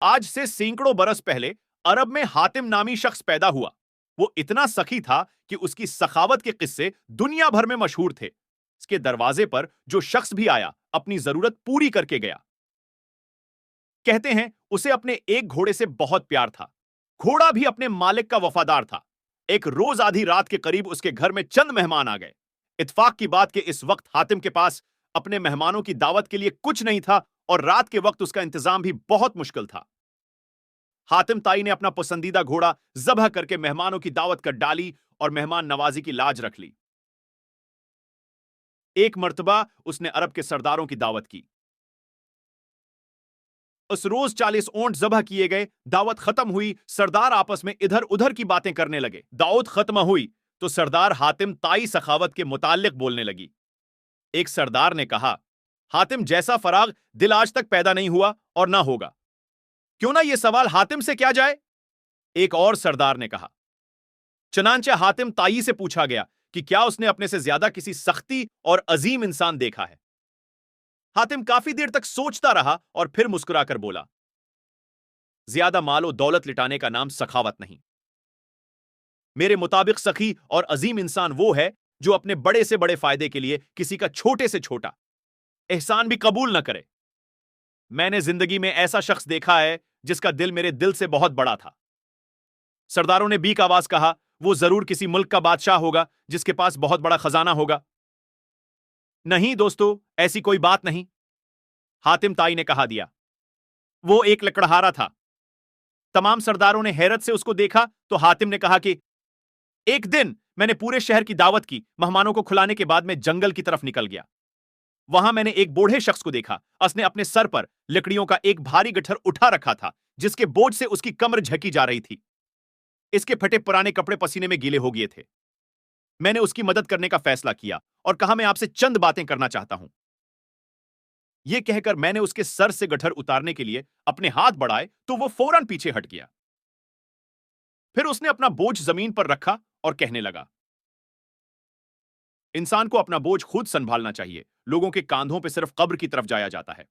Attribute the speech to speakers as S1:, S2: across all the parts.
S1: आज से सैकड़ों बरस पहले अरब में हातिम नामी शख्स पैदा हुआ। वो इतना सखी था कि उसकी सखावत के किस्से दुनिया भर में मशहूर थे। उसके दरवाजे पर जो शख्स भी आया अपनी जरूरत पूरी करके गया। कहते हैं उसे अपने एक घोड़े से बहुत प्यार था। घोड़ा भी अपने मालिक का वफादार था। एक रोज आधी रात के करीब उसके घर में चंद मेहमान आ गए। इत्तेफाक की बात कि इस वक्त हातिम के पास अपने मेहमानों की दावत के लिए कुछ नहीं था और रात के वक्त उसका इंतजाम भी बहुत मुश्किल था। हातिम ताई ने अपना पसंदीदा घोड़ा जबह करके मेहमानों की दावत कर डाली और मेहमान नवाजी की लाज रख ली। एक मर्तबा उसने अरब के सरदारों की दावत की। उस रोज 40 ऊंट जबह किए गए। दावत खत्म हुई। सरदार आपस में इधर उधर की बातें करने लगे। दावत खत्म हुई तो सरदार हातिम ताई सखावत के मुतालिक बोलने लगी। एक सरदार ने कहा, हातिम जैसा फराग दिल आज तक पैदा नहीं हुआ और ना होगा। क्यों ना यह सवाल हातिम से क्या जाए। एक और सरदार ने कहा। चनांचे हातिम ताई से पूछा गया कि क्या उसने अपने से ज्यादा किसी सख्ती और अजीम इंसान देखा है। हातिम काफी देर तक सोचता रहा और फिर मुस्कुराकर बोला, ज्यादा मालो दौलत लिटाने का नाम सखावत नहीं। मेरे मुताबिक सखी और अजीम इंसान वो है जो अपने बड़े से बड़े फायदे के लिए किसी का छोटे से छोटा एहसान भी कबूल न करे। मैंने जिंदगी में ऐसा शख्स देखा है जिसका दिल मेरे दिल से बहुत बड़ा था। सरदारों ने बीक आवाज कहा, वो जरूर किसी मुल्क का बादशाह होगा जिसके पास बहुत बड़ा खजाना होगा। नहीं दोस्तों, ऐसी कोई बात नहीं, हातिम ताई ने कहा दिया। वो एक लकड़हारा था। तमाम सरदारों ने हैरत से उसको देखा तो हातिम ने कहा कि एक दिन मैंने पूरे शहर की दावत की। मेहमानों को खिलाने के बाद मैं जंगल की तरफ निकल गया। वहां मैंने एक बूढ़े शख्स को देखा। उसने अपने सर पर लकड़ियों का एक भारी गट्ठर उठा रखा था जिसके बोझ से उसकी कमर झकी जा रही थी। इसके फटे पुराने कपड़े पसीने में गीले हो गए थे। मैंने उसकी मदद करने का फैसला किया और कहा, मैं आपसे चंद बातें करना चाहता हूं। यह कहकर मैंने उसके सर से गट्ठर उतारने के लिए अपने हाथ बढ़ाए तो वो फौरन पीछे हट गया। फिर उसने अपना बोझ जमीन पर रखा और कहने लगा, इंसान को अपना बोझ खुद संभालना चाहिए। लोगों के कांधों पर सिर्फ कब्र की तरफ जाया जाता है।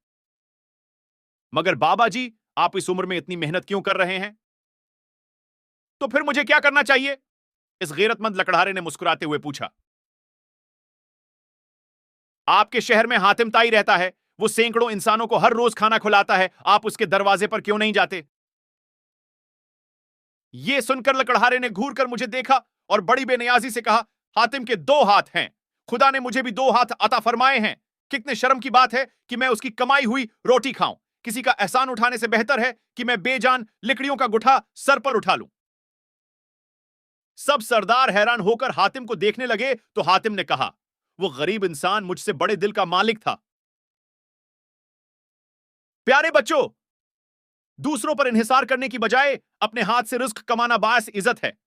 S1: मगर बाबा जी, आप इस उम्र में इतनी मेहनत क्यों कर रहे हैं? तो फिर मुझे क्या करना चाहिए? इस गैरतमंद लकड़हारे ने मुस्कुराते हुए पूछा। आपके शहर में हातिम ताई रहता है। वो सैकड़ों इंसानों को हर रोज खाना खिलाता है। आप उसके दरवाजे पर क्यों नहीं जाते? यह सुनकर लकड़हारे ने घूर कर मुझे देखा और बड़ी बेनियाजी से कहा, हातिम के दो हाथ हैं। खुदा ने मुझे भी दो हाथ अता फरमाए हैं। कितने शर्म की बात है कि मैं उसकी कमाई हुई रोटी खाऊं। किसी का एहसान उठाने से बेहतर है कि मैं बेजान लकड़ियों का गुठा सर पर उठा लूं। सब सरदार हैरान होकर हातिम को देखने लगे तो हातिम ने कहा, वो गरीब इंसान मुझसे बड़े दिल का मालिक था। प्यारे बच्चों, दूसरों पर इन्हिसार करने की बजाय अपने हाथ से रिस्क कमाना बायस इज्जत है।